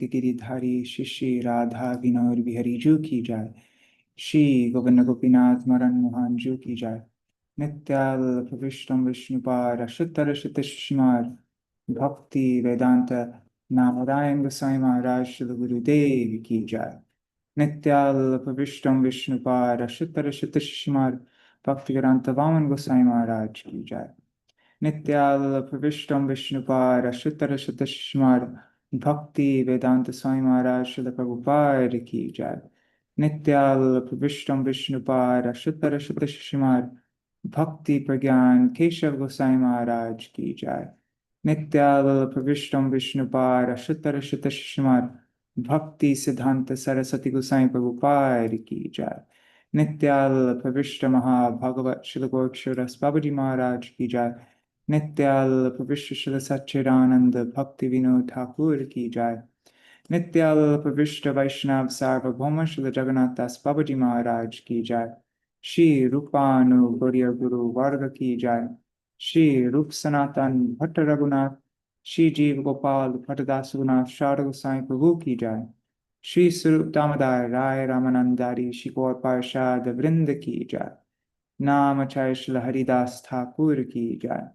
भक्ति गिरिधारी श्री श्री राधा विनोद बिहारी जू की जाय। श्री गोविंद गोपीनाथ मरण मोहन जू की जाय। नित्याल विष्णु विष्णुपाद अशुतर शुतश्मार भक्ति वेदांत नारायण गोसाई महाराज श्री गुरुदेव की जाय। नित्याल विष्णु विष्णुपाद अशुतर शुतश्मार भक्ति वेदांत वामन गोसाई महाराज की जाय। नित्याल विष्णु विष्णुपाद अशुतर शुतश्मार भक्ति वेदांत स्वामी महाराज श्री प्रभुपाद की जाय। नित्याल विष्णु विष्णुपाद अशुतर शुतश्मार भक्ति प्रज्ञान केशव गोसाई महाराज की जाय। नित्याल विष्णु विष्णुपाद अशुतर शुतश्मार भक्ति सिद्धांत सरस्वती गोसाई प्रभुपाद की जाय। नित्याल विष्णु महाभागवत श्री गोरक्षर बाबूजी महाराज की जाय। नित्याल विश्व श्री सच्चिदानंद भक्ति विनोद ठाकुर की जाय। नित्याल विष्णु वैष्णव सार्वभौम श्री जगन्नाथ दास बाबूजी महाराज की जाय। श्री रूपानु गौड़ीय गुरु वर्ग की जाय। श्री रूप सनातन भट्ट रघुनाथ श्री जीव गोपाल भट्टदास रघुनाथ शारद गोसाई प्रभु की जाय। श्री स्वरूप दामोदर राय रामानंदारी श्री गौर पार्षद वृंद की जाय। नाम आचार्य श्री हरिदास ठाकुर की जाय।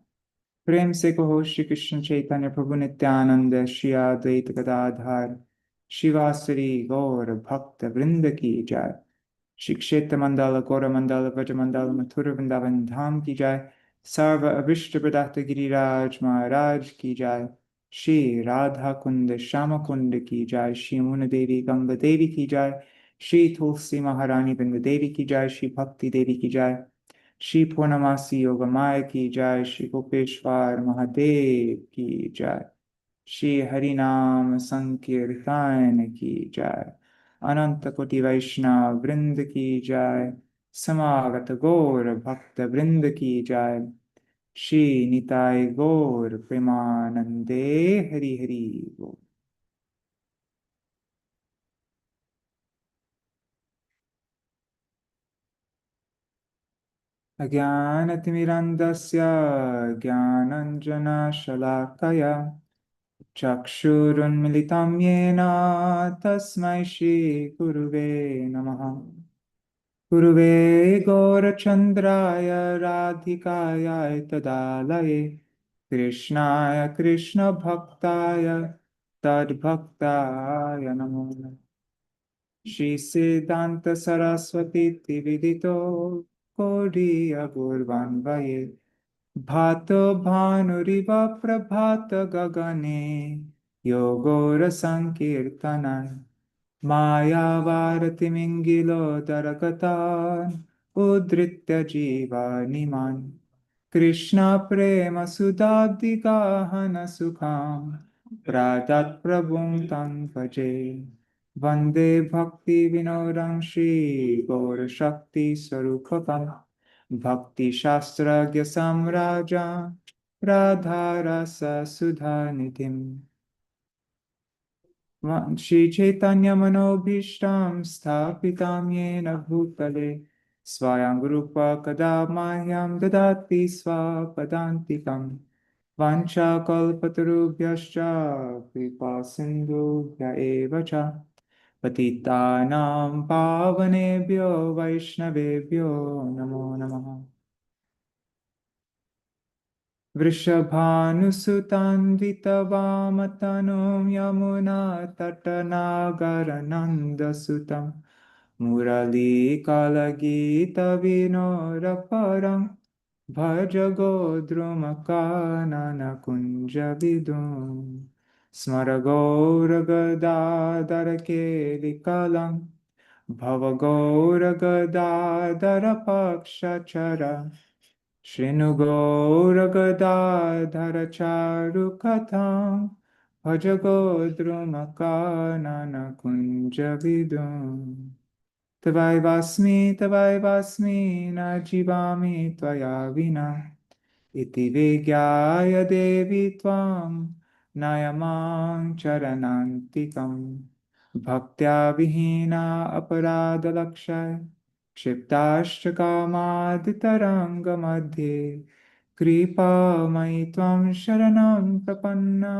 प्रेम से कहो श्री कृष्ण चैतन्य प्रभु नित्यानंद श्री अद्वैत गदाधर शिवासरी गौर भक्त वृंद की जाय। श्री क्षेत्र मंडल गौर मंडल व्रज मंडल मथुर वृंदावन धाम की जाय। सर्व अभिष्ट प्रदाता गिरिराज महाराज की जाय। श्री राधा कुंड श्याम कुंड की जाय। श्री मुन देवी गंगा देवी की जाय। श्री तुलसी महारानी बिंद देवी की जाय। श्री भक्ति देवी की जाय। श्री पूर्णमासी योगमाय की जाय। श्री गोपेश्वर महादेव की जाय। श्री हरिनाम संकीर्तन की जाय। अनंत कोटि वैष्णव वृंद की जाय। समागत गौर भक्त वृंद की जाय। श्री निताय गौर प्रेमानंदे हरि हरि बोल। अज्ञानतिमिरन्धस्य ज्ञानाञ्जनशलाकया चक्षुरुन्मिलितं येन तस्मै श्रीगुरुवे नमः। गुरुवे गौरचन्द्राय राधिकाय तदालये कृष्णाय कृष्णभक्ताय तद्भक्ताय नमो नमः। श्री सिद्धांत सरस्वती विदितो गौड़ीय गुर्वान्वये भातो भानुरिव प्रभात गगने योगोर संकीर्तनाय मायावारतिमिङ्गिलो दरगतान् उद्धृत्य जीवानिमान् कृष्ण प्रेम सुधाब्दिगाहन सुखां प्रादत् प्रभुं तं भजे। वन्दे भक्ति विनोदं श्री गौरशक्ति स्वरूपकं भक्तिशास्त्रज्ञ सम्राजा राधारस सुधानिधिम्। श्री चैतन्य मनोभीष्टं स्थापितं येन भूतले स्वयं रूप कदा मह्यं ददाति स्वपदान्तिकं। वाञ्छाकल्पतरुभ्यश्च कृपा सिन्धुभ्य एव च पतितानां पावनेभ्यो वैष्णवेभ्यो नमो नमः। वृषभानुसुतान्वितवामतनुं यमुनातटनागरनन्दसुतं मुरलीकलगीतविनोरपरं भज गोद्रुमकाननकुञ्जविदुं स्मर गौरगदाधरकेलिकलं भवगौरगदाधरपक्षचर शृणु गौरगदाधर चारुकथां भज गोद्रुमकाननकुञ्जविदुं। तवैवास्मि न जीवामि त्वया विना इति विज्ञाय देवि त्वां नयमां चरणान्तिकं। भक्त्या विहीना अपराधलक्षय क्षिप्ताश्चकामादितरङ्गमध्ये कृपामयि त्वं शरणं प्रपन्ना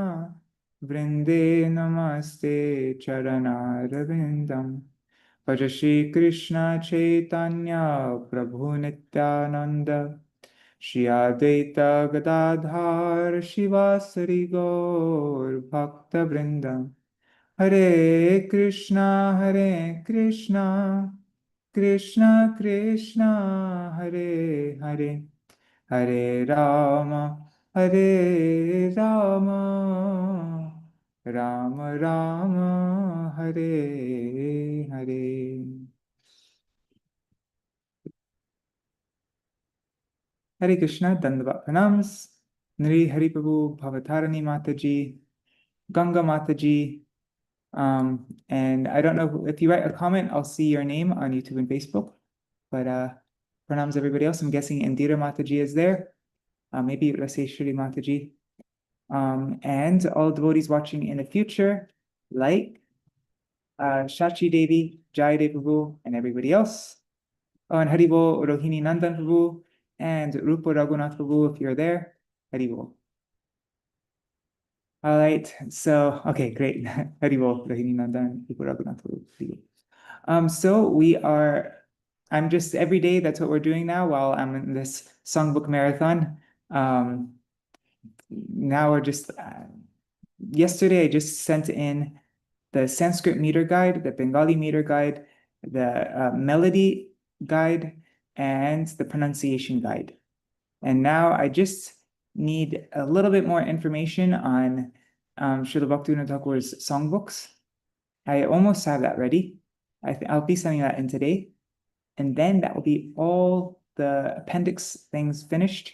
Vrinde namaste charanarvindam. Bhaja Shri Krishna Chaitanya Prabhu Nityananda. Shri Advaita Gadadhar Shivasari Gaur Bhakta Vrindam. Hare Krishna, Krishna Krishna, Hare Hare, Hare Rama, Rama Rama, Hare Hare. Hare Krishna, Dandavat Pranams, Nri Hari Prabhu, Bhavatarani Mataji, Ganga Mataji. And I don't know if you write a comment, I'll see your name on YouTube and Facebook. But pranams everybody else. I'm guessing Indira Mataji is there. Maybe Raseshwari Mataji. And all devotees watching in the future, like Shachi Devi, Jai Dev Prabhu, and everybody else. Oh, and Haribo Rohini Nandan Prabhu and Rupa Raghunath Prabhu, if you're there. Haribo. All right, so, okay, great. Haribo, Rohini Nandan, Rupa Raghunath Prabhu. So we are, I'm just every day, that's what we're doing now while I'm in this songbook marathon. Now we're just, yesterday I just sent in the Sanskrit meter guide, the Bengali meter guide, the melody guide, and the pronunciation guide. And now I just need a little bit more information on Śrīla Bhaktisiddhānta Thakur's songbooks. I almost have that ready. I'll be sending that in today. And then that will be all the appendix things finished.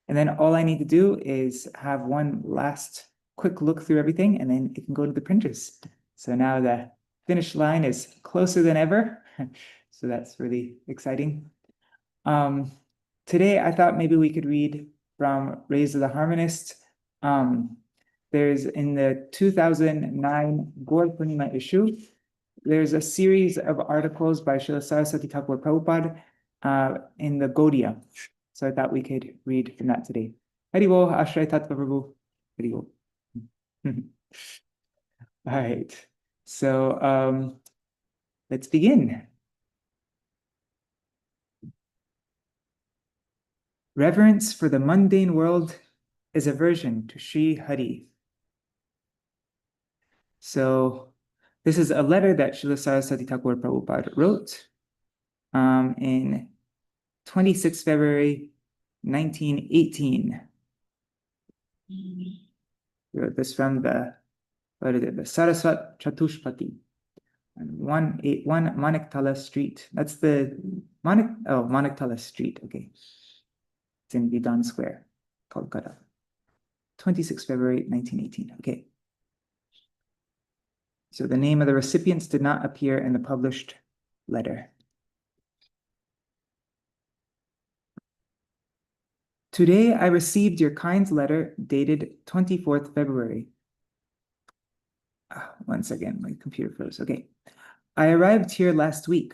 And then all I need to do is have one last quick look through everything, and then it can go to the printers. So now the finish line is closer than ever. So that's really exciting. Today, I thought maybe we could read from Raise of the Harmonist. There's in the 2009 Pūrṇimā issue, there's a series of articles by Śrīla Sarasvatī Prabhupāda in the Gauḍīya. So I thought we could read from that today. Haribo, Ashray Tattva Prabhu. Haribo. All right. So let's begin. Reverence for the mundane world is aversion to Sri Hari. So this is a letter that Śrīla Sarasvatī Prabhupāda wrote in 26 February 1918. He wrote this from the Sarasvat Chatushpati, 181 Maniktala Street. That's the Maniktala Street, okay. It's in Vidhan Square, Kolkata. 26 February 1918, okay. So the name of the recipients did not appear in the published letter. Today I received your kind letter dated 24th February. Once again, my computer froze. Okay. I arrived here last week.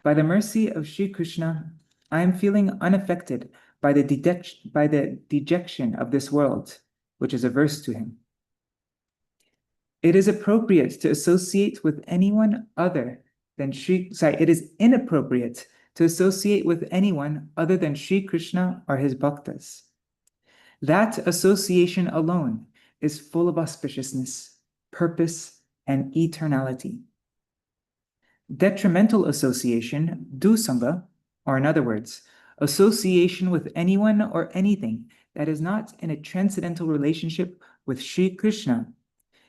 By the mercy of Sri Krishna, I am feeling unaffected by the dejection of this world, which is averse to him. It is appropriate to associate with anyone other than it is inappropriate to associate with anyone other than Sri Krishna or his bhaktas. That association alone is full of auspiciousness, purpose, and eternality. Detrimental association, dusanga, or in other words, association with anyone or anything that is not in a transcendental relationship with Sri Krishna,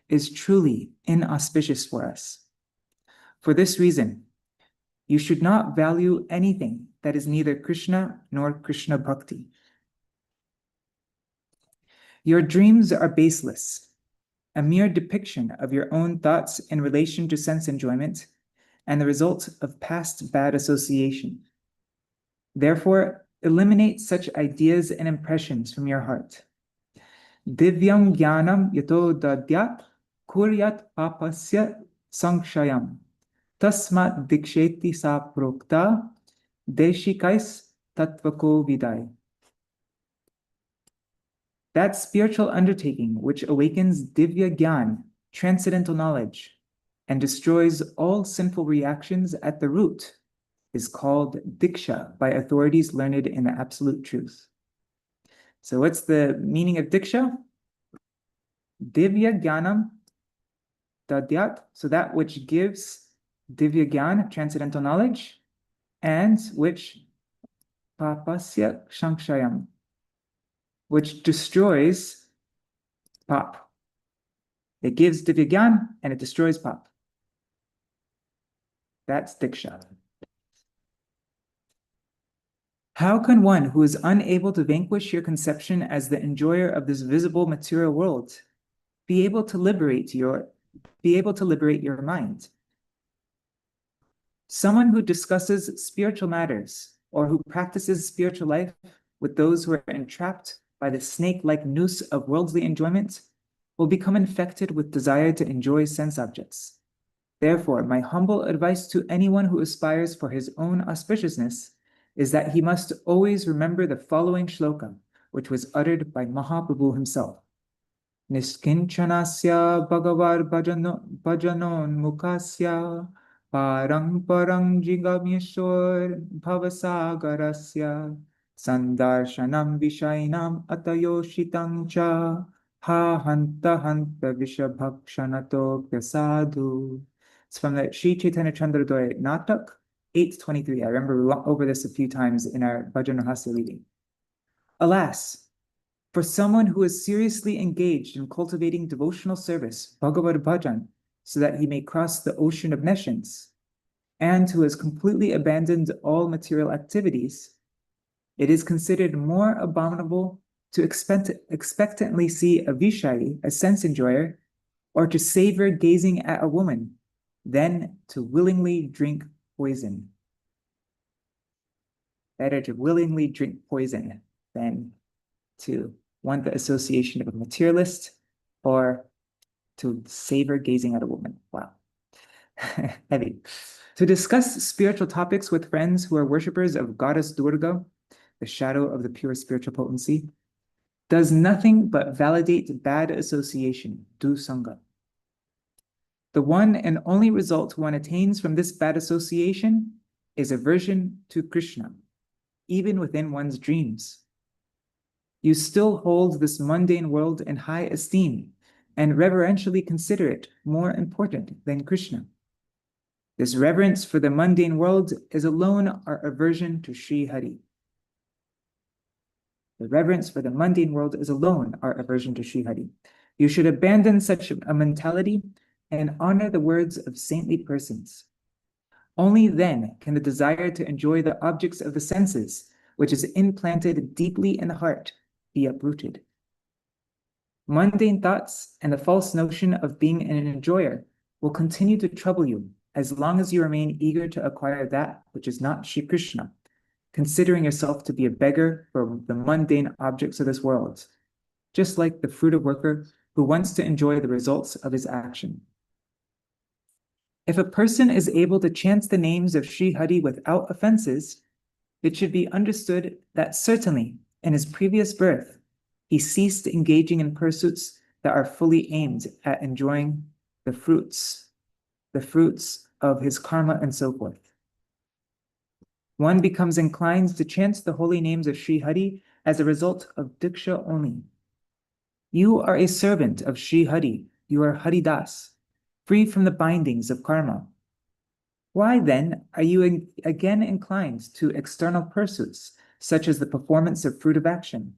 is truly inauspicious for us. For this reason, you should not value anything that is neither Krishna nor Krishna Bhakti. Your dreams are baseless, a mere depiction of your own thoughts in relation to sense enjoyment and the result of past bad association. Therefore, eliminate such ideas and impressions from your heart. Divyam jnanam yato dadyat kuryat papasya sankshayam. Tasmat diksheti sa prokta deshikais tattvako vidai. That spiritual undertaking which awakens Divya Gyan, transcendental knowledge, and destroys all sinful reactions at the root is called Diksha by authorities learned in the absolute truth. So what's the meaning of Diksha? Divya Gyanam Dadyat, so that which gives Divya Gyan, transcendental knowledge, and which Papasya Shankshayam, which destroys pap. It gives Divya Gyan and it destroys pap. That's Diksha. How can one who is unable to vanquish your conception as the enjoyer of this visible material world be able to liberate your mind? Someone who discusses spiritual matters or who practices spiritual life with those who are entrapped by the snake-like noose of worldly enjoyment will become infected with desire to enjoy sense objects. Therefore, my humble advice to anyone who aspires for his own auspiciousness is that he must always remember the following shloka, which was uttered by Mahaprabhu himself. Niskinchanasya bhagavar bhajanon mukasya parang parang jigamyeshwar bhavasagarasya sandarshanam vishainam atayoshitang cha ha hanta hanta vishabhakshanato prasadu. It's from the Sri Chaitanya Chandradoy Natak, 823. I remember we went over this a few times in our Bhajan Rahasya reading. Alas, for someone who is seriously engaged in cultivating devotional service, Bhagavad Bhajan, so that he may cross the ocean of nescience, and who has completely abandoned all material activities, it is considered more abominable to expectantly see a Vishayi, a sense enjoyer, or to savor gazing at a woman, than to willingly drink poison. Better to willingly drink poison than to want the association of a materialist or to savor gazing at a woman. Wow. Heavy. To discuss spiritual topics with friends who are worshippers of Goddess Durga, the shadow of the pure spiritual potency, does nothing but validate bad association, dusanga. The one and only result one attains from this bad association is aversion to Krishna, even within one's dreams. You still hold this mundane world in high esteem and reverentially consider it more important than Krishna. This reverence for the mundane world is alone our aversion to Sri Hari. The reverence for the mundane world is alone our aversion to Sri Hari. You should abandon such a mentality and honor the words of saintly persons. Only then can the desire to enjoy the objects of the senses, which is implanted deeply in the heart, be uprooted. Mundane thoughts and the false notion of being an enjoyer will continue to trouble you as long as you remain eager to acquire that which is not Shri Krishna, considering yourself to be a beggar for the mundane objects of this world, just like the fruitive worker who wants to enjoy the results of his action. If a person is able to chant the names of Sri Hari without offenses, it should be understood that certainly in his previous birth, he ceased engaging in pursuits that are fully aimed at enjoying the fruits of his karma and so forth. One becomes inclined to chant the holy names of Sri Hari as a result of Diksha only. You are a servant of Sri Hari, you are Haridas, free from the bindings of karma. Why then are you again inclined to external pursuits, such as the performance of fruitive action?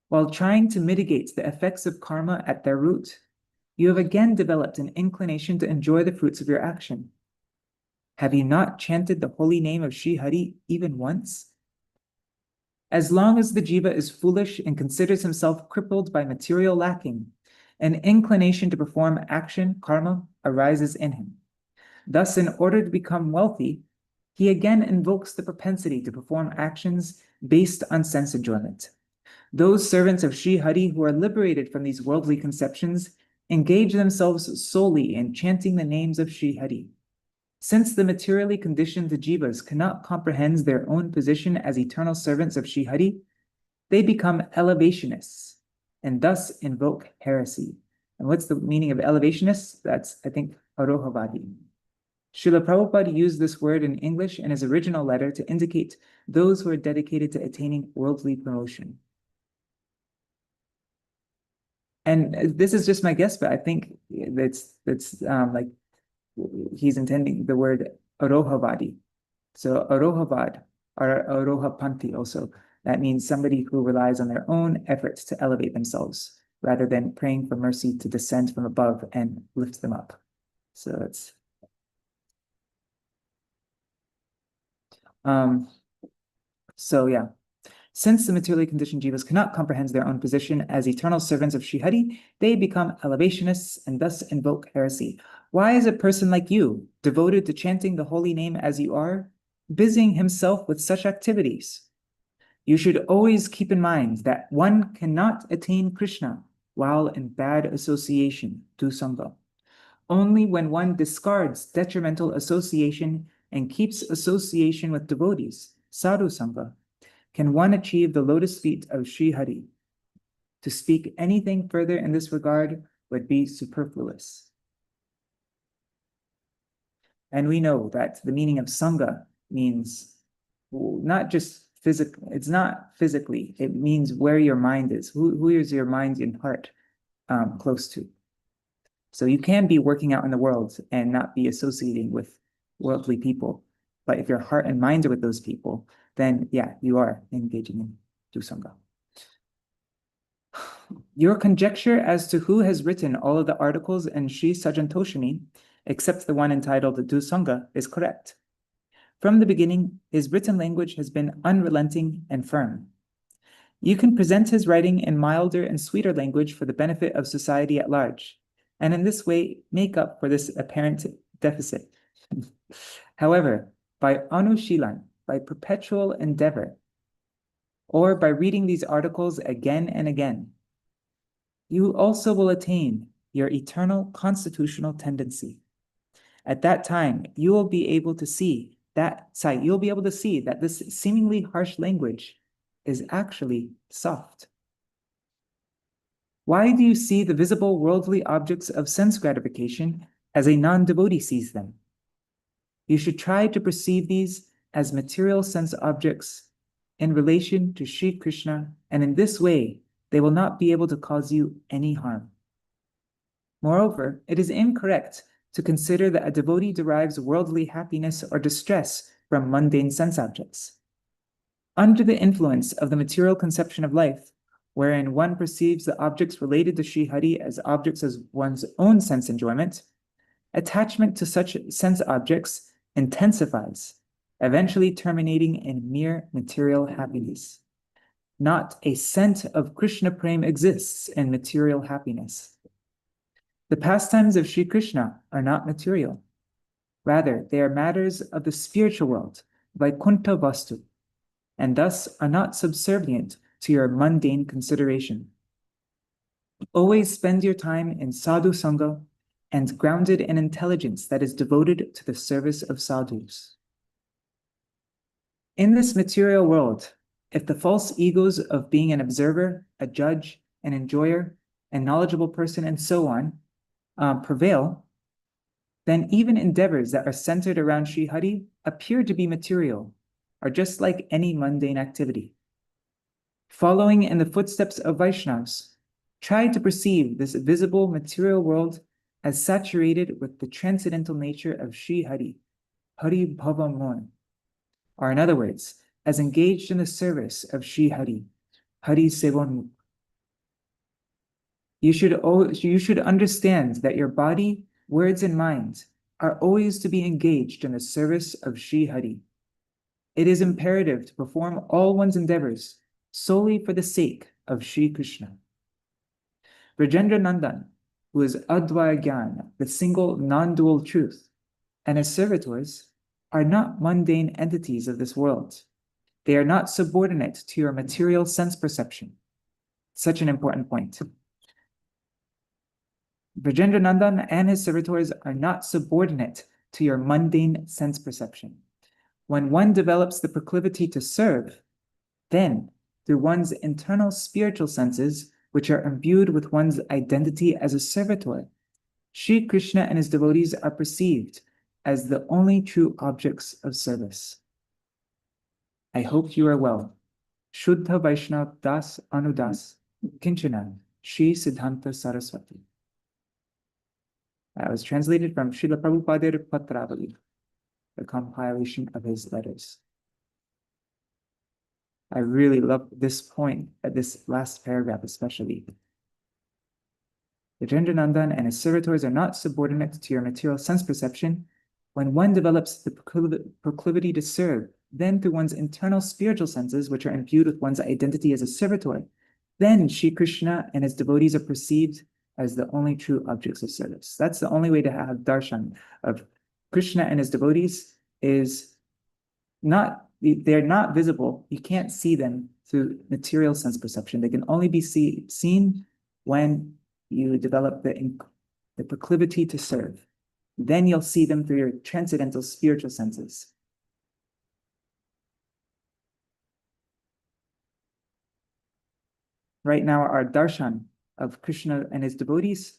While trying to mitigate the effects of karma at their root, you have again developed an inclination to enjoy the fruits of your action. Have you not chanted the holy name of Sri Hari even once? As long as the jiva is foolish and considers himself crippled by material lacking, an inclination to perform action, karma, arises in him. Thus, in order to become wealthy, he again invokes the propensity to perform actions based on sense enjoyment. Those servants of Sri Hari who are liberated from these worldly conceptions engage themselves solely in chanting the names of Sri Hari. Since the materially conditioned jivas cannot comprehend their own position as eternal servants of Sri Hari, they become elevationists and thus invoke heresy. And what's the meaning of elevationists? That's, I think, arohavadi. Śrīla Prabhupāda used this word in English in his original letter to indicate those who are dedicated to attaining worldly promotion. And this is just my guess, but I think that's like he's intending the word arohavadi. So arohavad or arohapanti also. That means somebody who relies on their own efforts to elevate themselves rather than praying for mercy to descend from above and lift them up. So it's yeah. Since the materially conditioned jivas cannot comprehend their own position as eternal servants of Sri Hari, they become elevationists and thus invoke heresy. Why is a person like you, devoted to chanting the holy name as you are, busying himself with such activities? You should always keep in mind that one cannot attain Krishna while in bad association, dusanga. Only when one discards detrimental association and keeps association with devotees, sadhu sangha, can one achieve the lotus feet of Sri Hari. To speak anything further in this regard would be superfluous. And we know that the meaning of sangha means not just physical, it's not physically, it means where your mind is. Who is your mind and heart close to? So you can be working out in the world and not be associating with worldly people. But if your heart and mind are with those people, then yeah, you are engaging in dusanga. Your conjecture as to who has written all of the articles in Sri Sajantoshini, except the one entitled Dusanga, is correct. From the beginning, his written language has been unrelenting and firm. You can present his writing in milder and sweeter language for the benefit of society at large, and in this way make up for this apparent deficit. However, by anushilan, by perpetual endeavor, or by reading these articles again and again, you also will attain your eternal constitutional tendency. At that time, you will be able to see that this seemingly harsh language is actually soft. Why do you see the visible worldly objects of sense gratification as a non-devotee sees them? You should try to perceive these as material sense objects in relation to Sri Krishna, and in this way, they will not be able to cause you any harm. Moreover, it is incorrect to consider that a devotee derives worldly happiness or distress from mundane sense objects. Under the influence of the material conception of life, wherein one perceives the objects related to Sri Hari as objects of one's own sense enjoyment, attachment to such sense objects intensifies, eventually terminating in mere material happiness. Not a scent of Krishna Prem exists in material happiness. The pastimes of Sri Krishna are not material. Rather, they are matters of the spiritual world, Vaikuntha Vastu, and thus are not subservient to your mundane consideration. Always spend your time in sadhu sangha and grounded in intelligence that is devoted to the service of sadhus. In this material world, if the false egos of being an observer, a judge, an enjoyer, a knowledgeable person, and so on, prevail, then even endeavors that are centered around Sri Hari appear to be material, are just like any mundane activity. Following in the footsteps of Vaishnavas, try to perceive this visible material world as saturated with the transcendental nature of Sri Hari, Hari Bhava Mohan, or in other words, as engaged in the service of Sri Hari, Hari Sevonmukh. You should understand that your body, words, and mind are always to be engaged in the service of Sri Hari. It is imperative to perform all one's endeavors solely for the sake of Sri Krishna. Brajendra Nandan, who is Advaya Jnana, the single non-dual truth, and his servitors are not mundane entities of this world. They are not subordinate to your material sense perception. Such an important point. Brajendra Nandan and his servitors are not subordinate to your mundane sense perception. When one develops the proclivity to serve, then, through one's internal spiritual senses, which are imbued with one's identity as a servitor. Shri Krishna and his devotees are perceived as the only true objects of service. I hope you are well. Shuddha Vaishnav Das Anudas Kinchana Shri Siddhanta Sarasvatī. That was translated from Śrīla Prabhupāda Patravali, the compilation of his letters. I really love this point, this last paragraph especially. The Jendranandan and his servitors are not subordinate to your material sense perception. When one develops the proclivity to serve, then through one's internal spiritual senses, which are imbued with one's identity as a servitor, then Shri Krishna and his devotees are perceived as the only true objects of service. That's the only way to have darshan of Krishna and his devotees is they're not visible. You can't see them through material sense perception. They can only be seen when you develop the proclivity to serve. Then you'll see them through your transcendental spiritual senses. Right now, our darshan of Krishna and his devotees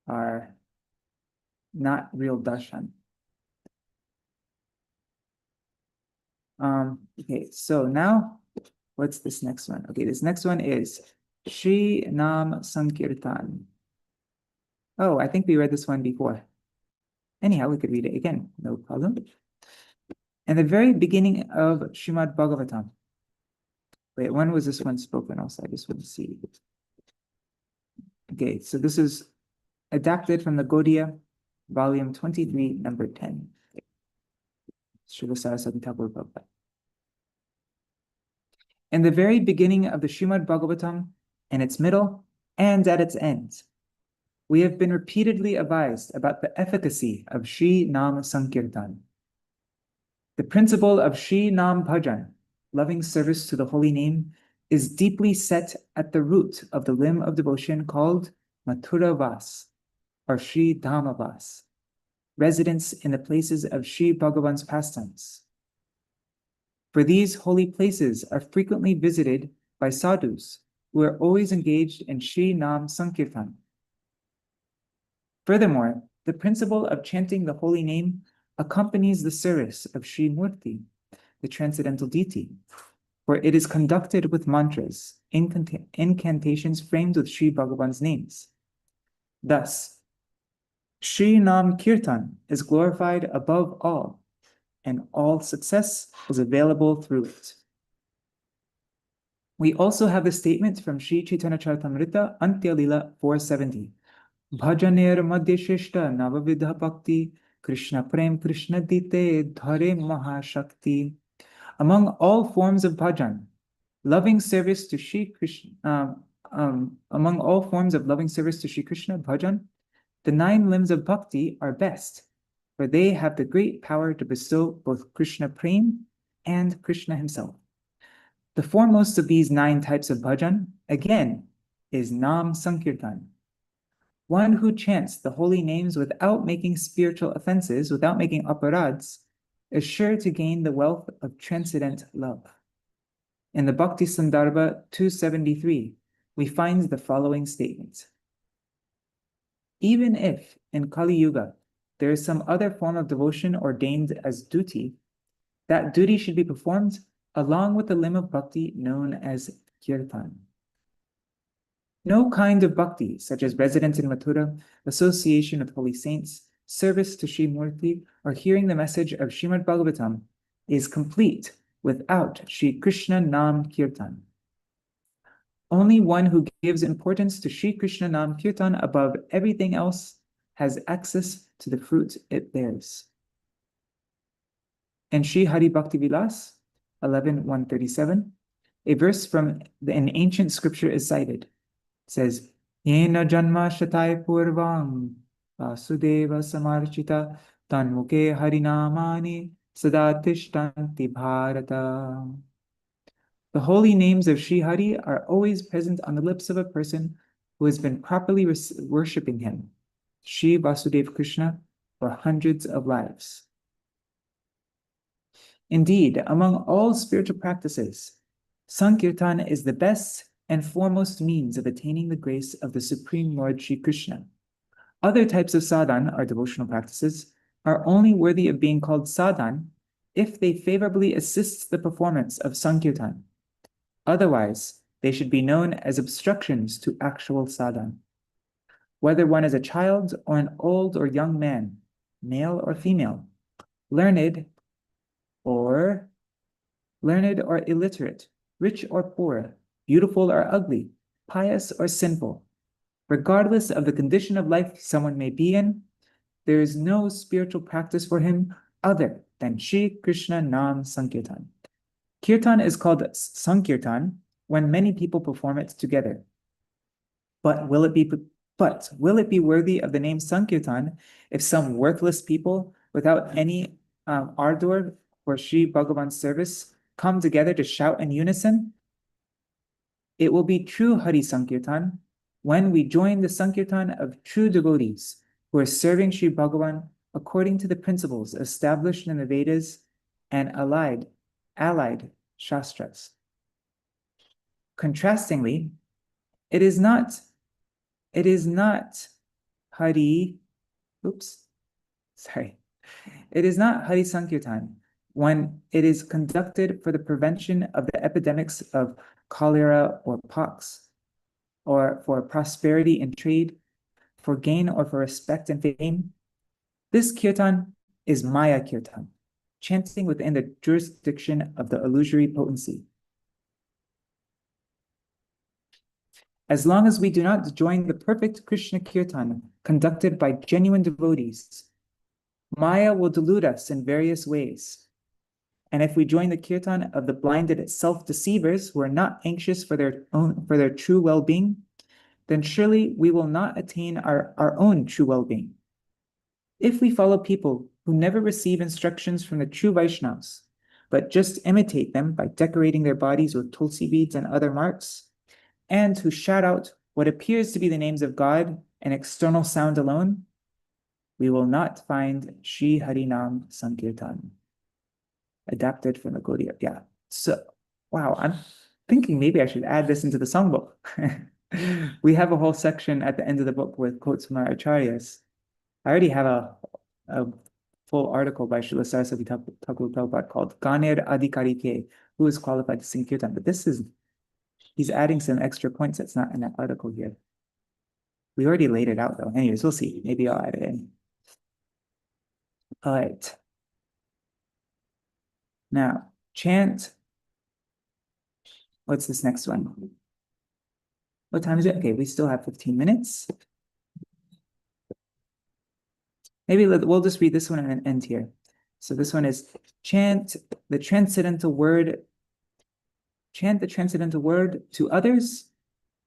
are not real darshan. Okay, so now, what's this next one? Okay, this next one is Shri Nam Sankirtan. Oh, I think we read this one before. Anyhow, we could read it again, no problem. In the very beginning of Srimad Bhagavatam. Wait, when was this one spoken also? I just want to see. Okay, so this is adapted from the Gauḍīya, volume 23, number 10. Śrīla Sarasvatī Prabhupāda. In the very beginning of the Srimad Bhagavatam, in its middle and at its end, we have been repeatedly advised about the efficacy of Shri Nam Sankirtan. The principle of Shri Nam Bhajan, loving service to the holy name, is deeply set at the root of the limb of devotion called Mathura Vas, or Shri Dhamma Vas, residence in the places of Shri Bhagavan's pastimes. For these holy places are frequently visited by sadhus who are always engaged in Shri Nam Sankirtan. Furthermore, the principle of chanting the holy name accompanies the service of Shri Murti, the transcendental deity, for it is conducted with mantras, incantations framed with Shri Bhagavan's names. Thus, Shri Nam Kirtan is glorified above all, and all success is available through it. We also have the statement from Shri Chaitanya Charitamrita, Antya Lila 470. Bhajaner madhya shrishta navavidha bhakti, Krishna prem Krishna dite dhare mahashakti. Among all forms of bhajan, loving service to Shri Krishna, among all forms of loving service to Shri Krishna, bhajan, the 9 limbs of bhakti are best, for they have the great power to bestow both Krishna prem and Krishna himself. The foremost of these 9 types of bhajan, again, is Nam Sankirtan. One who chants the holy names without making spiritual offenses, without making aparads, is sure to gain the wealth of transcendent love. In the Bhakti Sandarbha 273, we find the following statement. Even if, in Kali Yuga, there is some other form of devotion ordained as duty, that duty should be performed along with the limb of bhakti known as kirtan. No kind of bhakti, such as residence in Mathura, association with holy saints, service to Shri Murti, or hearing the message of Srimad Bhagavatam, is complete without Shri Krishna Nam Kirtan. Only one who gives importance to Shri Krishna Nam Kirtan above everything else has access to the fruit it bears. In Shri Hari Bhakti Vilas 11.137, a verse from an ancient scripture is cited. It says, Yena janma shatai purvam vasudeva samarchita tanmuke harinamani sadatishtanti bharata. The holy names of Shri Hari are always present on the lips of a person who has been properly worshipping him, Shri Vasudeva Krishna, for hundreds of lives. Indeed, among all spiritual practices, Sankirtan is the best and foremost means of attaining the grace of the Supreme Lord Sri Krishna. Other types of sadhan, or devotional practices, are only worthy of being called sadhan if they favorably assist the performance of sankirtan. Otherwise, they should be known as obstructions to actual sadhan. Whether one is a child or an old or young man, male or female, learned or illiterate, rich or poor, beautiful or ugly, pious or sinful, regardless of the condition of life someone may be in, there is no spiritual practice for him other than Shri Krishna Nam Sankirtan. Kirtan is called Sankirtan when many people perform it together. But will it be worthy of the name Sankirtan if some worthless people without any ardor for Sri Bhagavan's service come together to shout in unison? It will be true Hari Sankirtan when we join the Sankirtan of true devotees who are serving Sri Bhagavan according to the principles established in the Vedas and allied Shastras. Contrastingly, it is not Hari Sankirtan when it is conducted for the prevention of the epidemics of cholera or pox, or for prosperity in trade, for gain or for respect and fame. This kirtan is Maya kirtan, chanting within the jurisdiction of the illusory potency. As long as we do not join the perfect Krishna kirtan conducted by genuine devotees, Maya will delude us in various ways. And if we join the kirtan of the blinded self-deceivers who are not anxious for their true well-being, then surely we will not attain our own true well-being. If we follow people who never receive instructions from the true Vaishnavas, but just imitate them by decorating their bodies with tulsi beads and other marks, and who shout out what appears to be the names of God and external sound alone, we will not find Shri Harinam Sankirtan. Adapted from the Gauḍīya. Yeah. So, wow, I'm thinking maybe I should add this into the songbook. We have a whole section at the end of the book with quotes from our acharyas. I already have a full article by Śrīla Sarasvatī Prabhupāda called Ganir Adhikarike, who is qualified to sing kirtan. But he's adding some extra points that's not in that article here. We already laid it out though. Anyways, we'll see. Maybe I'll add it in. All right. Now, chant. What's this next one? What time is it? Okay, we still have 15 minutes. Maybe we'll just read this one and end here. So this one is chant the transcendental word to others,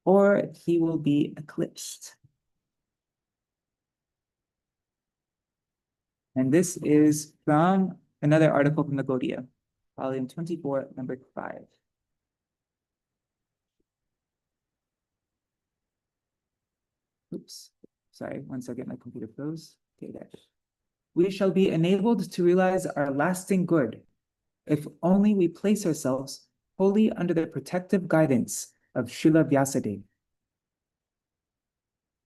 or he will be eclipsed. And this is from another article from the Gauḍīya, volume 24, number 5. Oops, sorry, once I get my computer froze. Okay, there. We shall be enabled to realize our lasting good if only we place ourselves wholly under the protective guidance of Srila Vyasadeva.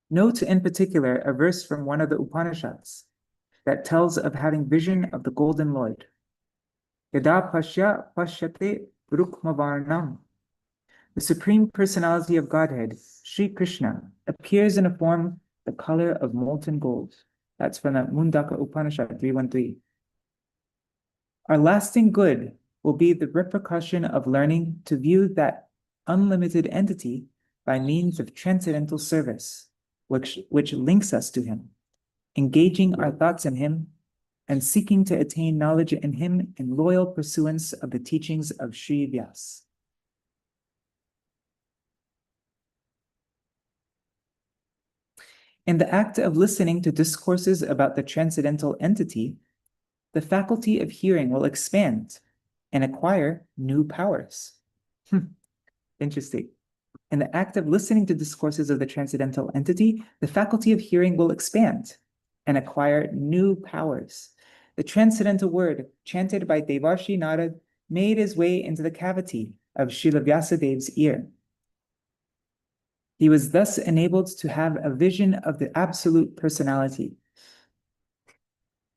Note in particular a verse from one of the Upanishads that tells of having vision of the Golden Lord. Yada pasya pashyate rukmavarnam. The Supreme Personality of Godhead, Sri Krishna, appears in a form the color of molten gold. That's from the Mundaka Upanishad 313. Our lasting good will be the repercussion of learning to view that unlimited entity by means of transcendental service, which links us to him, engaging our thoughts in him, and seeking to attain knowledge in him in loyal pursuance of the teachings of Sri Vyas. In the act of listening to discourses about the transcendental entity, the faculty of hearing will expand and acquire new powers. Interesting. In the act of listening to discourses of the transcendental entity, the faculty of hearing will expand and acquire new powers. The transcendental word chanted by Devarshi Narad made his way into the cavity of Srila Vyasadeva's ear. He was thus enabled to have a vision of the absolute personality.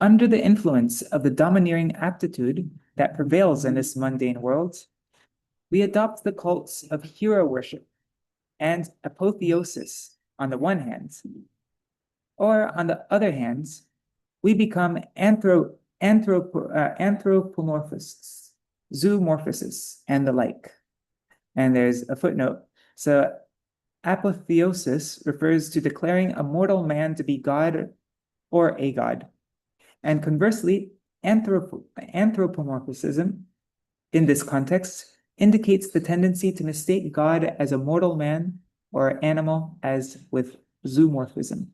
Under the influence of the domineering aptitude that prevails in this mundane world, we adopt the cults of hero worship and apotheosis on the one hand, or on the other hand, we become anthropomorphists, zoomorphists, and the like. And there's a footnote. So apotheosis refers to declaring a mortal man to be God or a god. And conversely, anthropomorphism in this context indicates the tendency to mistake God as a mortal man or animal, as with zoomorphism.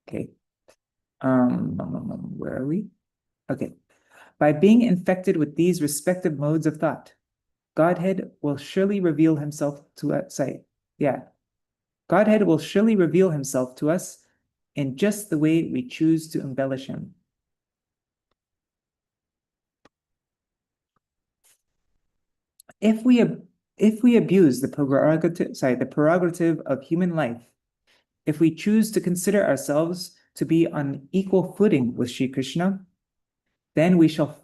Okay. Where are we? Okay. By being infected with these respective modes of thought, Godhead will surely reveal himself to us. Godhead will surely reveal himself to us in just the way we choose to embellish him. If we abuse the prerogative of human life, if we choose to consider ourselves to be on equal footing with Sri Krishna, then we shall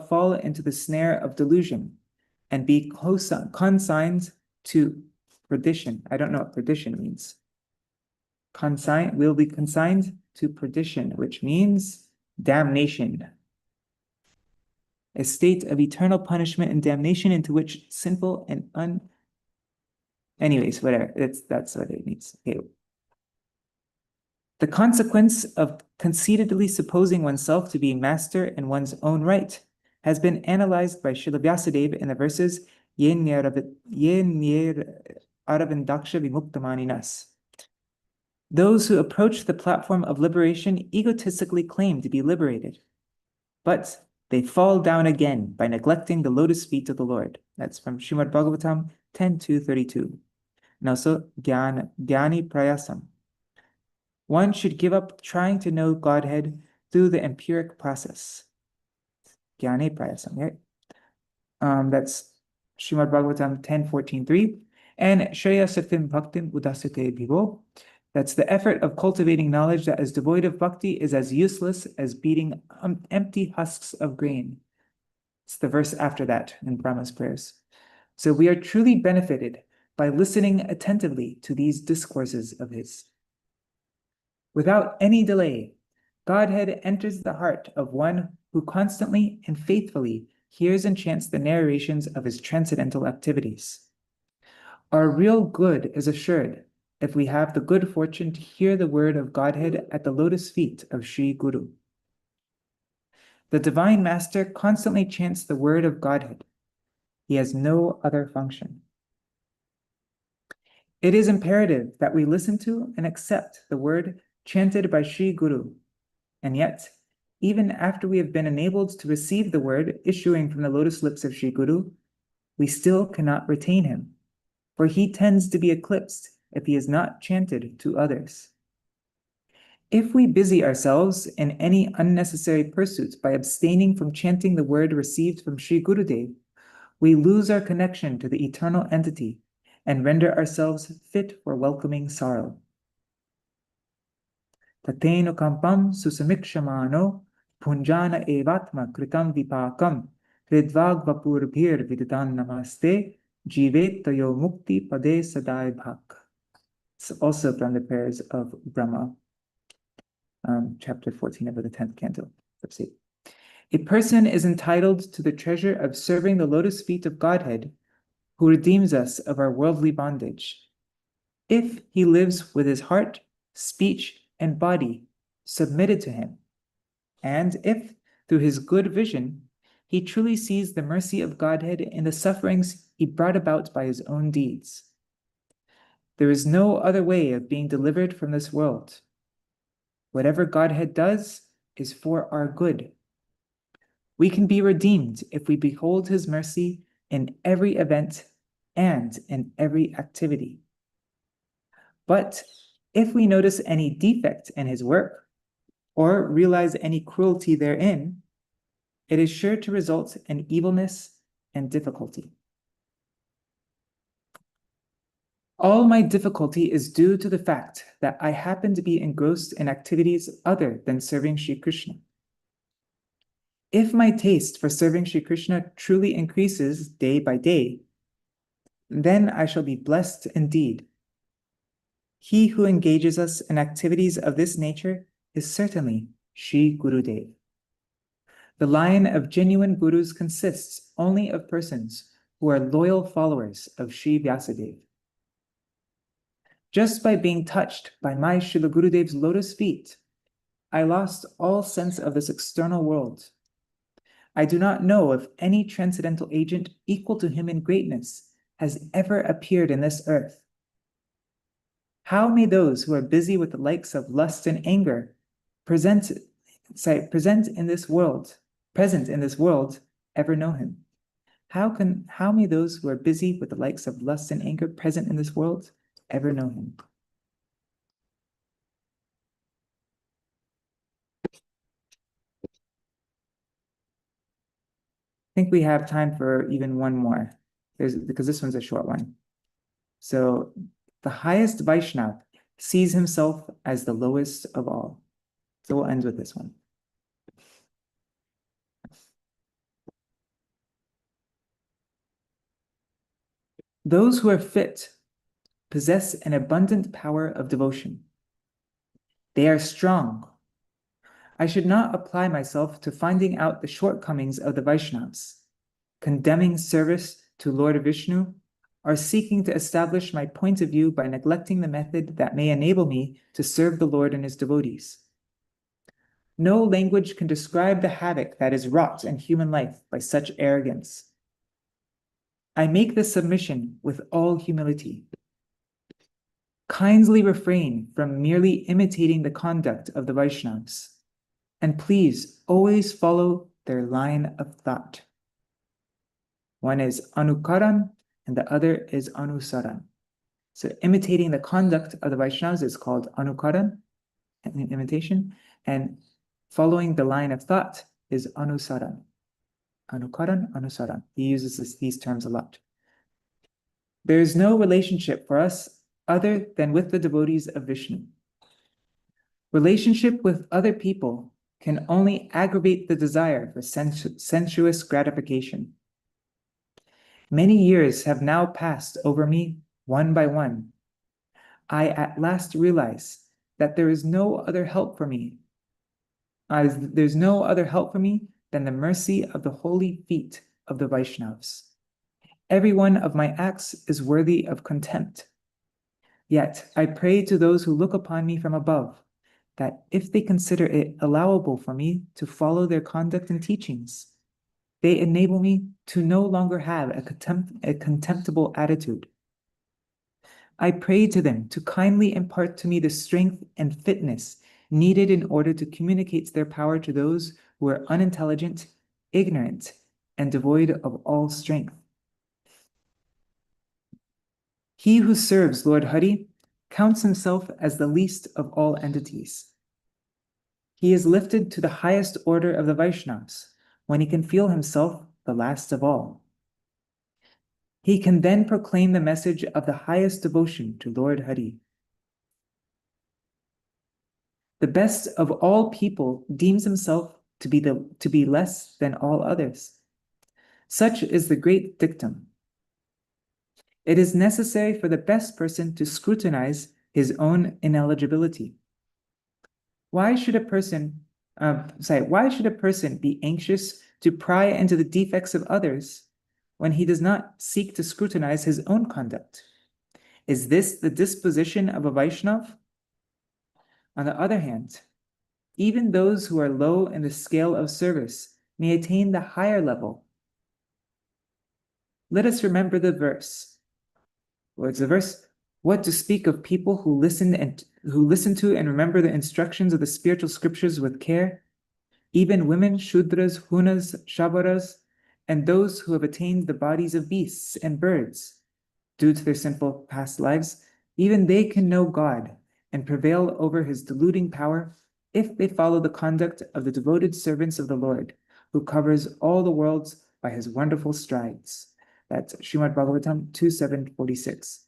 fall into the snare of delusion and be consigned to perdition. I don't know what perdition means. We'll be consigned to perdition, which means damnation. A state of eternal punishment and damnation into which sinful and anyways, whatever. That's what it means. Okay. The consequence of conceitedly supposing oneself to be master in one's own right has been analyzed by Śrīla Vyasadeva in the verses Yen Aravindaksha Vimuktamaninas. Those who approach the platform of liberation egotistically claim to be liberated, but they fall down again by neglecting the lotus feet of the Lord. That's from Srimad Bhagavatam 10.2.32. And also Jnani Prayasam. One should give up trying to know Godhead through the empiric process. Jnani Prayasam, right? That's Srimad Bhagavatam 10.14.3. And Shreya Satvim Bhaktim Udasate Bhivo. That's the effort of cultivating knowledge that is devoid of bhakti is as useless as beating empty husks of grain. It's the verse after that in Brahma's prayers. So we are truly benefited by listening attentively to these discourses of his. Without any delay, Godhead enters the heart of one who constantly and faithfully hears and chants the narrations of his transcendental activities. Our real good is assured if we have the good fortune to hear the word of Godhead at the lotus feet of Sri Guru. The Divine Master constantly chants the word of Godhead. He has no other function. It is imperative that we listen to and accept the word chanted by Sri Guru, and yet, even after we have been enabled to receive the word issuing from the lotus lips of Sri Guru, we still cannot retain him, for he tends to be eclipsed if he is not chanted to others. If we busy ourselves in any unnecessary pursuits by abstaining from chanting the word received from Sri Gurudev, we lose our connection to the eternal entity and render ourselves fit for welcoming sorrow. Tateno kampam susamikshamano punjana evatma kritam vipakam hridvag vapurbhir viditan namaste jivetayo mukti pade sadai bhak. It's also from the prayers of Brahma, chapter 14 of the 10th canto. Let's see. A person is entitled to the treasure of serving the lotus feet of Godhead, who redeems us of our worldly bondage, if he lives with his heart, speech, and body submitted to him, and if, through his good vision, he truly sees the mercy of Godhead in the sufferings he brought about by his own deeds. There is no other way of being delivered from this world. Whatever Godhead does is for our good. We can be redeemed if we behold his mercy in every event and in every activity. But if we notice any defect in his work, or realize any cruelty therein, it is sure to result in evilness and difficulty. All my difficulty is due to the fact that I happen to be engrossed in activities other than serving Sri Krishna. If my taste for serving Sri Krishna truly increases day by day, then I shall be blessed indeed. He who engages us in activities of this nature is certainly Sri Gurudev. The line of genuine gurus consists only of persons who are loyal followers of Sri Vyasadeva. Just by being touched by my Srila Gurudev's lotus feet, I lost all sense of this external world. I do not know if any transcendental agent equal to him in greatness has ever appeared in this earth. How may those who are busy with the likes of lust and anger present in this world ever know him? How may those who are busy with the likes of lust and anger present in this world ever know him? I think we have time for even one more, because this one's a short one. So the highest Vaishnava sees himself as the lowest of all. So we'll end with this one. Those who are fit possess an abundant power of devotion. They are strong. I should not apply myself to finding out the shortcomings of the Vaishnavas, condemning service to Lord Vishnu, or seeking to establish my point of view by neglecting the method that may enable me to serve the Lord and his devotees. No language can describe the havoc that is wrought in human life by such arrogance. I make this submission with all humility. Kindly refrain from merely imitating the conduct of the Vaishnavas, and please always follow their line of thought. One is anukaran, and the other is anusaran. So imitating the conduct of the Vaishnavas is called anukaran, imitation, and following the line of thought is anusaran. Anukaran, anusaran. He uses these terms a lot. There is no relationship for us other than with the devotees of Vishnu. Relationship with other people can only aggravate the desire for sensuous gratification. Many years have now passed over me one by one. I at last realize that there is no other help for me. There's no other help for me than the mercy of the holy feet of the Vaishnavas. Every one of my acts is worthy of contempt. Yet I pray to those who look upon me from above, that if they consider it allowable for me to follow their conduct and teachings, they enable me to no longer have a contemptible attitude. I pray to them to kindly impart to me the strength and fitness needed in order to communicate their power to those who are unintelligent, ignorant, and devoid of all strength. He who serves Lord Hari counts himself as the least of all entities. He is lifted to the highest order of the Vaishnavas when he can feel himself the last of all. He can then proclaim the message of the highest devotion to Lord Hari. The best of all people deems himself to be less than all others. Such is the great dictum. It is necessary for the best person to scrutinize his own ineligibility. Why should a person be anxious to pry into the defects of others when he does not seek to scrutinize his own conduct? Is this the disposition of a Vaishnava? On the other hand, even those who are low in the scale of service may attain the higher level. Let us remember the verse. What's the verse? What to speak of people who listen to and remember the instructions of the spiritual scriptures with care? Even women, Shudras, Hunas, Shavaras, and those who have attained the bodies of beasts and birds, due to their sinful past lives, even they can know God and prevail over his deluding power if they follow the conduct of the devoted servants of the Lord, who covers all the worlds by his wonderful strides. That's Srimad Bhagavatam 2.746.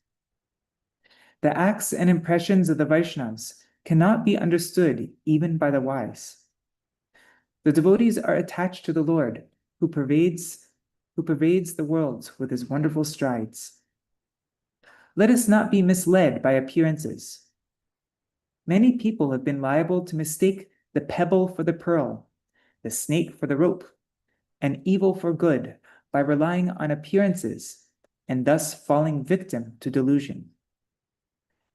The acts and impressions of the Vaishnavas cannot be understood even by the wise. The devotees are attached to the Lord, who pervades the world with his wonderful strides. Let us not be misled by appearances. Many people have been liable to mistake the pebble for the pearl, the snake for the rope, and evil for good by relying on appearances and thus falling victim to delusion.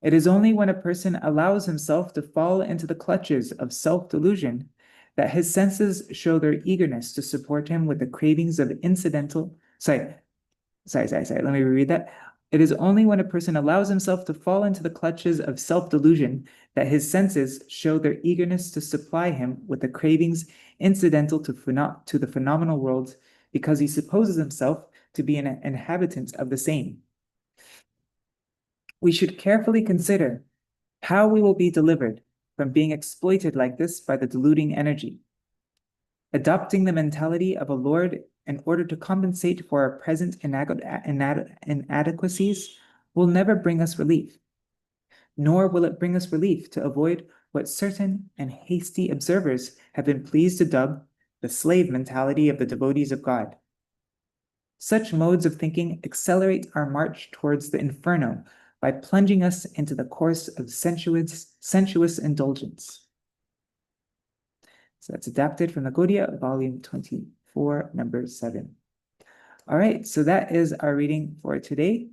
It is only when a person allows himself to fall into the clutches of self-delusion that his senses show their eagerness to support him with the cravings of incidental. Let me reread that. It is only when a person allows himself to fall into the clutches of self-delusion that his senses show their eagerness to supply him with the cravings incidental to the phenomenal world, because he supposes himself to be an inhabitant of the same. We should carefully consider how we will be delivered from being exploited like this by the deluding energy. Adopting the mentality of a lord in order to compensate for our present inadequacies will never bring us relief, nor will it bring us relief to avoid what certain and hasty observers have been pleased to dub the slave mentality of the devotees of God. Such modes of thinking accelerate our march towards the inferno by plunging us into the course of sensuous indulgence. So that's adapted from the Gauḍīya, volume 24, number 7. All right, so that is our reading for today.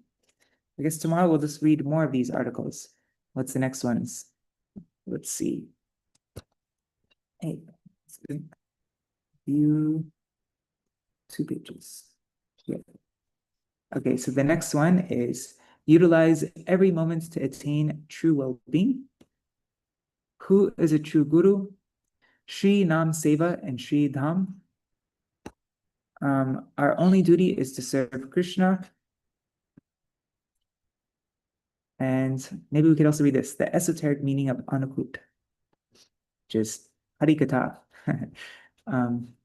I guess tomorrow we'll just read more of these articles. What's the next ones? Let's see. Hey, view 2 pages. Yeah. Okay, so the next one is utilize every moment to attain true well-being. Who is a true guru? Shri Nam Seva and Shri Dham. Our only duty is to serve Krishna. And maybe we could also read this, the esoteric meaning of Anukut, which is Harikatha.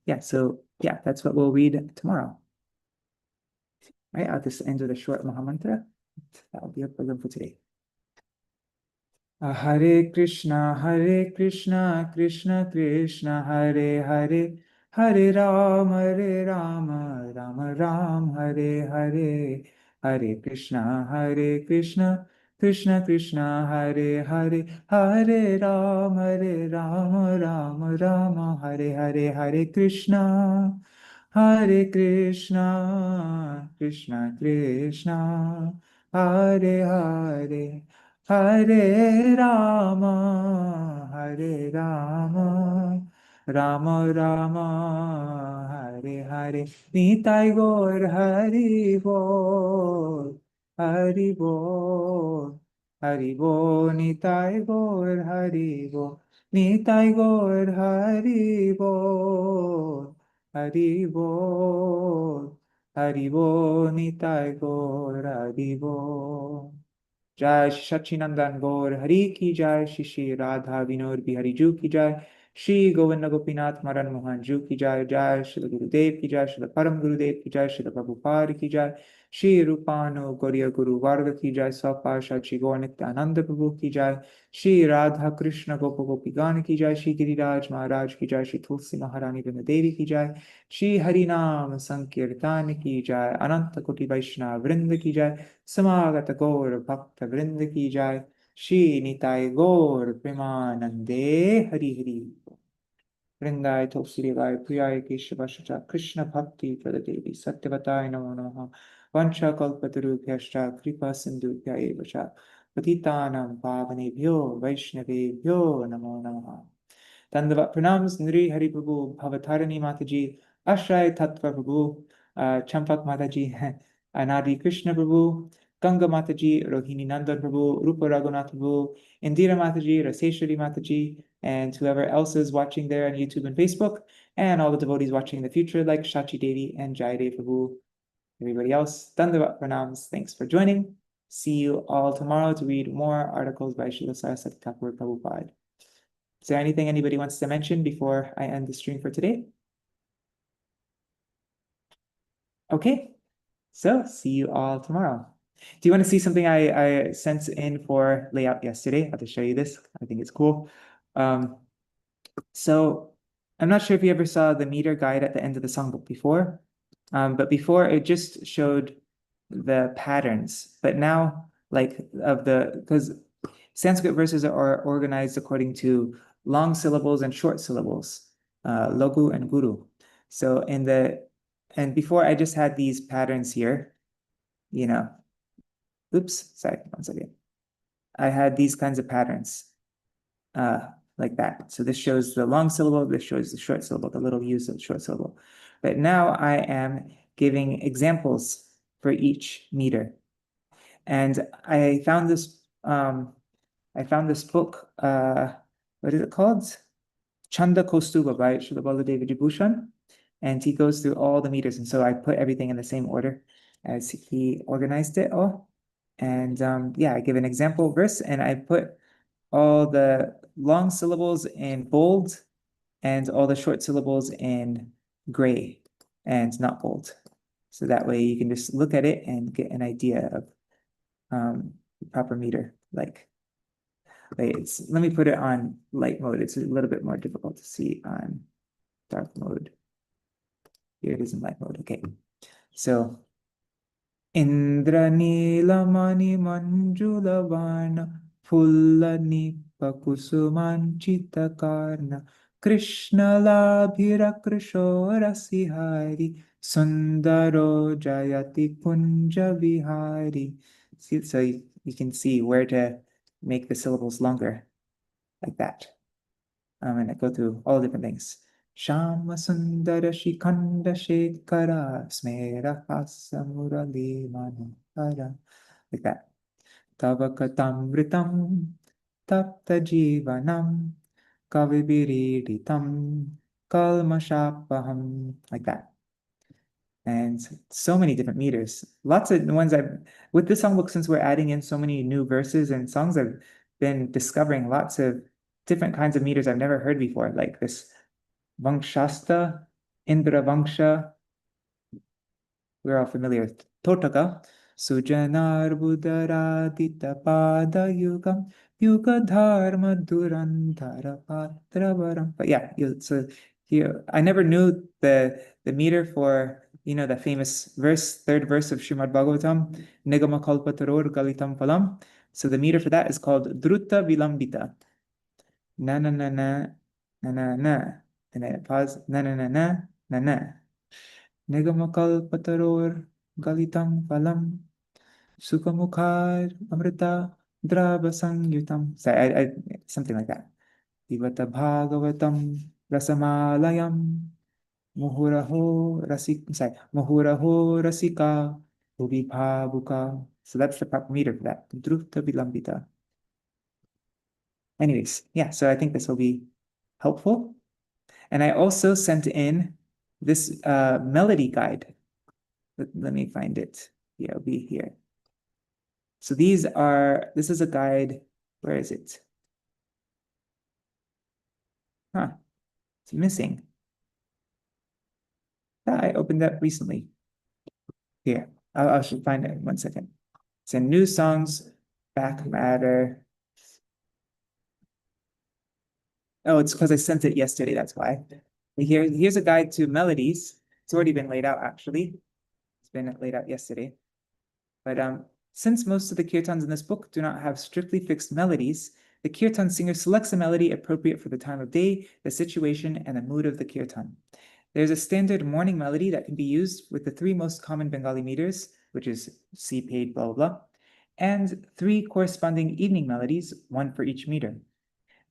Yeah, that's what we'll read tomorrow. Right, at this end of the short Mahamantra. That'll be our program for today. Hare Krishna, Krishna Krishna, Hare Hare, Hare Rama, Rama Rama, Hare Hare, Hare Krishna, Krishna Krishna, Hare Hare, Hare Rama, Rama Rama, Hare Hare, Hare Krishna, Krishna Krishna, Hare Hare, Hare Rama, Rama Rama, Hare Hare. Nitai Gaur Hari Bol, Hari Bol, Hari Bol. Nitai Gaur Hari Bol, Nitai Gaur Hari Bol, Hari Bol, Hari Bol. Nitai Gaur Hari Bol. Jai Shachinandan Gaur Hari ki Jai, Shri Radha Vinod Bihari Ju ki Jai, Shri Govinda Gopinath Maran Mohan Ju ki Jai, Jai Shri Gurudev ki Jai, Shri Param Gurudev ki Jai, Shri Prabhupada ki Jai, Shri Rupano Gauriya Guru Varga ki Jai, Sapasha Shri Gaur Nityananda Prabhu ki Jai, Shri Radha Krishna Gopa Gopi Gan ki Jai, Shri Giriraj Maharaj ki Jai, Shri Tulsi Maharani Vrindadevi ki Jai, Shri Harinam Sankirtan ki Jai, Ananta Koti Vaishnava Vrinda ki Jai, Samagata Gaur Bhakta Vrinda ki Jai, Shri Nitai Gaur Premanande Hari Hari. Vrindai Tulsi Devai Priyai Keshavashacha Krishna Bhakti Pradadevi Satyavataya Namo Namaha Vancha Kalpatarubhyascha Kripa Sindhubhya Evascha Patitanam Pavanebhyo Vaishnavebhyo Namo Namaha. Dandavat Pranams Nri Hari Prabhu Bhavatarani Mataji Ashray Tattva Prabhu Champak Mataji Anadi Krishna Prabhu Ganga Mataji, Rohini Nandan Prabhu, Rupa Raghunath Prabhu, Indira Mataji, Raseshwari Mataji, and whoever else is watching there on YouTube and Facebook, and all the devotees watching in the future like Shachi Devi and Jayadev Prabhu. Everybody else, Dandavat Pranams. Thanks for joining. See you all tomorrow to read more articles by Śrīla Sarasvatī Prabhupāda. Is there anything anybody wants to mention before I end the stream for today? Okay, so see you all tomorrow. Do you want to see something I sent in for layout yesterday? I'll just show you this. I think it's cool. So I'm not sure if you ever saw the meter guide at the end of the songbook before, but before it just showed the patterns, but now because Sanskrit verses are organized according to long syllables and short syllables, Lagu and Guru. So and before I just had these patterns here, oops, sorry, one second. I had these kinds of patterns, like that. So this shows the long syllable, this shows the short syllable, the little use of the short syllable. But now I am giving examples for each meter. And I found this book, what is it called? Chanda Kostuba by Śrīla Bhaktisiddhānta. And he goes through all the meters. And so I put everything in the same order as he organized it all. And I give an example verse, and I put all the long syllables in bold and all the short syllables in gray and not bold. So that way you can just look at it and get an idea of the proper meter. Let me put it on light mode. It's a little bit more difficult to see on dark mode. Here it is in light mode. Okay. So Indra Nilamani Manjulavana Fullani Pakusuman Chitakarna Krishna Labhira Krishora Sihari Sundaro Jayati Kunja Vihari. So you can see where to make the syllables longer, like that. And I go through all different things. Shama Sundara Shikanda Shekara Smera Hasa Murali Manahara, like that. Tavakatamritam Tapta Jivanam Kavibiriditam Kalmashapaham, like that. And so many different meters. Lots of ones with this songbook, since we're adding in so many new verses and songs, I've been discovering lots of different kinds of meters I've never heard before, like this Vankshasta, Indra Vanksha. We're all familiar with Totaka. Sujanar Budaradita Pada Yugam Yuga Dharma Durandhara Patravaram. But yeah, so here I never knew the meter for the famous third verse of Srimad Bhagavatam, Nigama Kalpataror Galitam Phalam. So the meter for that is called Druta Vilambita. Na na na na na na na. And then pause. Na na na na na na. Nigama Kalpataror Galitam Phalam. Sukhamukhar Amrita Draba Sangyutam. Sorry, something like that. Divata Bhagavatam Rasamalayam. Muhuraho Rasika Bhubibhabuka. So that's the proper meter for that. Druta Vilambita. Anyways, yeah, so I think this will be helpful. And I also sent in this melody guide. Let me find it. Yeah, it'll be here. So this is a guide. Where is it? It's missing. I opened that recently. Here, I should find it in 1 second. It's in new songs, back matter. Oh, it's because I sent it yesterday, that's why. Here's a guide to melodies. It's already been laid out, actually. It's been laid out yesterday. But since most of the kirtans in this book do not have strictly fixed melodies, the kirtan singer selects a melody appropriate for the time of day, the situation, and the mood of the kirtan. There's a standard morning melody that can be used with the 3 most common Bengali meters, which is C paid, blah, blah, blah, and 3 corresponding evening melodies, 1 for each meter.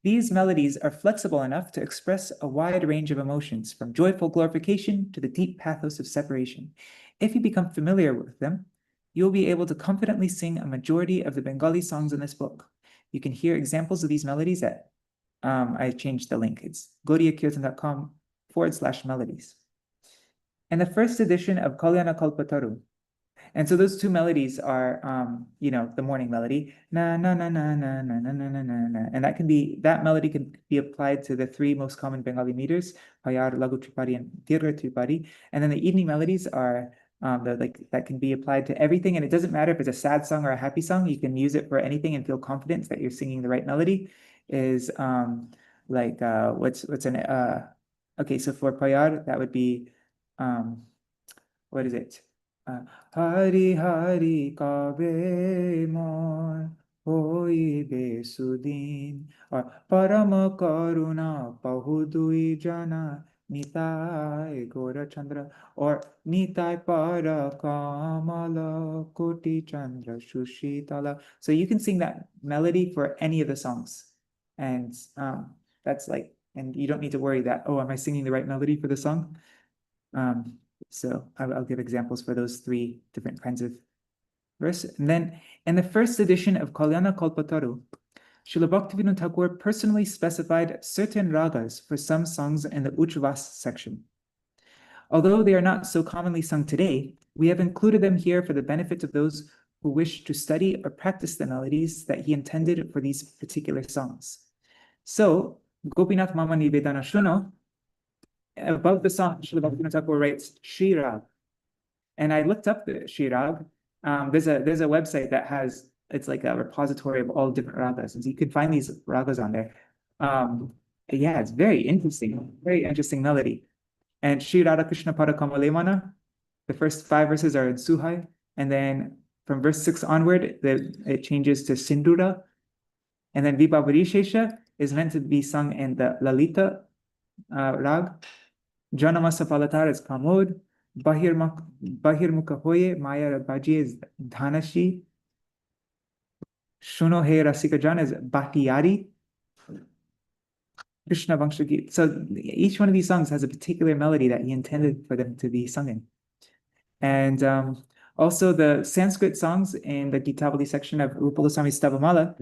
These melodies are flexible enough to express a wide range of emotions, from joyful glorification to the deep pathos of separation. If you become familiar with them, you'll be able to confidently sing a majority of the Bengali songs in this book. You can hear examples of these melodies at, I changed the link, it's gaudiyakirtan.com/melodies. And the first edition of Kalyana Kalpataru. And so those 2 melodies are, the morning melody, na na na na na na na na na na, and that melody can be applied to the 3 most common Bengali meters, Hayar, Lagu Tripadi, and Dirga Tripadi. And then the evening melodies are that can be applied to everything. And it doesn't matter if it's a sad song or a happy song, you can use it for anything and feel confident that you're singing the right melody. Is okay, so for Payar, that would be what is it? Hari Hari Kabe Mon Hoibe Sudin, or Parama Karuna Pahudui Jana Nitai Gora Chandra, or Nitai Para Kamala Koti Chandra Shushitala. So you can sing that melody for any of the songs. And that's like, and you don't need to worry that, oh, am I singing the right melody for the song? So I'll give examples for those three different kinds of verses. And then in the first edition of Kalyana Kalpataru, Śrīla Bhaktivinoda Thakur personally specified certain ragas for some songs in the Uchvas section. Although they are not so commonly sung today, we have included them here for the benefit of those who wish to study or practice the melodies that he intended for these particular songs. So, Gopinath Mama Nivedana Shuno, above the song, Śrīla Bhaktivinoda Thakur writes Shrirag. And I looked up the Shrirag. There's a website that has, it's like a repository of all different ragas. And so you can find these ragas on there. Yeah, it's very interesting melody. And Shri Radha Krishna Pada Kamalemana, the first 5 verses are in Suhai. And then from verse 6 onward, it changes to Sindura. And then Vibhavarishesha is meant to be sung in the Lalita rag. Janamasa Palatar is Kamod. Bahirmukha Hoye Maya Baji is Dhanashi. Shuno He Rasika Jan is Bhatiyari. Krishna Vankshagit. So each one of these songs has a particular melody that he intended for them to be sung in. And also the Sanskrit songs in the Gitavali section of Rupa Goswami's Stavamala.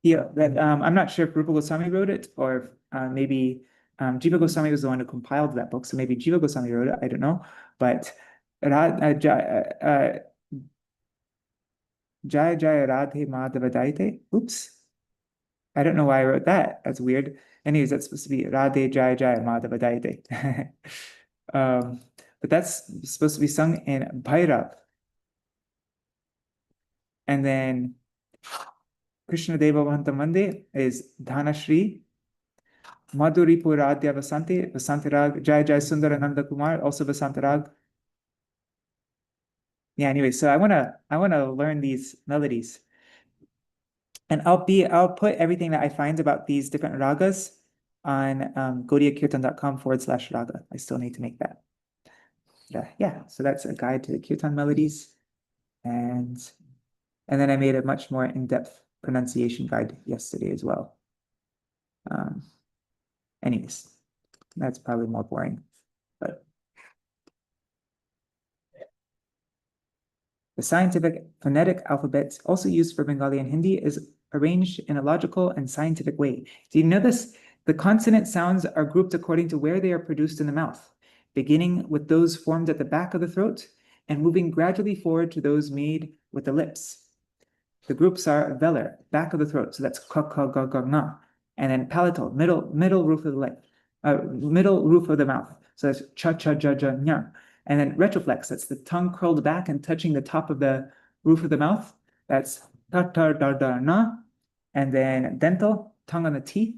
I'm not sure if Rupa Goswami wrote it or maybe Jiva Goswami was the one who compiled that book. So maybe Jiva Goswami wrote it, I don't know. But Jaya Jaya Radhe Madhava Daite. Oops. I don't know why I wrote that. That's weird. Anyways, that's supposed to be Radhe Jaya Jaya Madhava Daite. But that's supposed to be sung in Bhairav. And then Krishna Deva Vahantamande is Dhanashri. Madhuri Puradya Vasanti, Vasantirag, Jaya Jaya Sundarananda Kumar, also Vasantirag. Yeah, anyway, so I wanna learn these melodies. And I'll put everything that I find about these different ragas on gaudiyakirtan.com/raga. I still need to make that. Yeah, so that's a guide to the kirtan melodies. And then I made a much more in-depth pronunciation guide yesterday as well. Anyways, that's probably more boring, but the scientific phonetic alphabet, also used for Bengali and Hindi, is arranged in a logical and scientific way. Do you know this? The consonant sounds are grouped according to where they are produced in the mouth, beginning with those formed at the back of the throat and moving gradually forward to those made with the lips. The groups are velar, back of the throat, so that's ka ka ga ga na, and then palatal, middle roof of the lip, middle roof of the mouth, so that's cha cha ja ja nya. And then retroflex, that's the tongue curled back and touching the top of the roof of the mouth. That's ta ta da da na. And then dental, tongue on the teeth,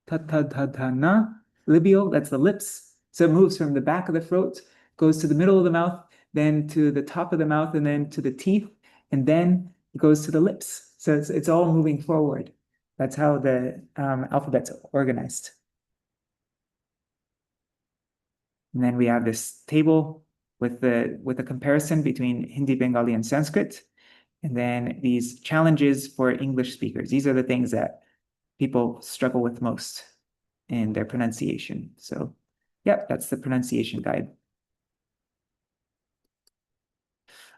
ta ta da da na. Labial, that's the lips. So it moves from the back of the throat, goes to the middle of the mouth, then to the top of the mouth, and then to the teeth, and then it goes to the lips. So it's all moving forward. That's how the alphabet's organized. And then we have this table with the comparison between Hindi, Bengali, and Sanskrit. And then these challenges for English speakers. These are the things that people struggle with most in their pronunciation. So, yeah, that's the pronunciation guide.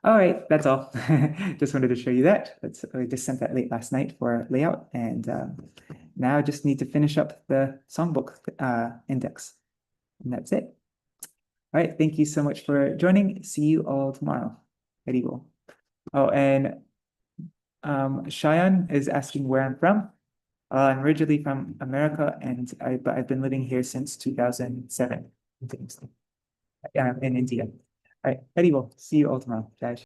All right, that's all. Just wanted to show you that. I just sent that late last night for layout. And now I just need to finish up the songbook index. And that's it. All right, thank you so much for joining. See you all tomorrow. Haribol. Oh, and Shayan is asking where I'm from. I'm originally from America, but I've been living here since 2007 in India. All right, Haribol. See you all tomorrow. Jai Shri.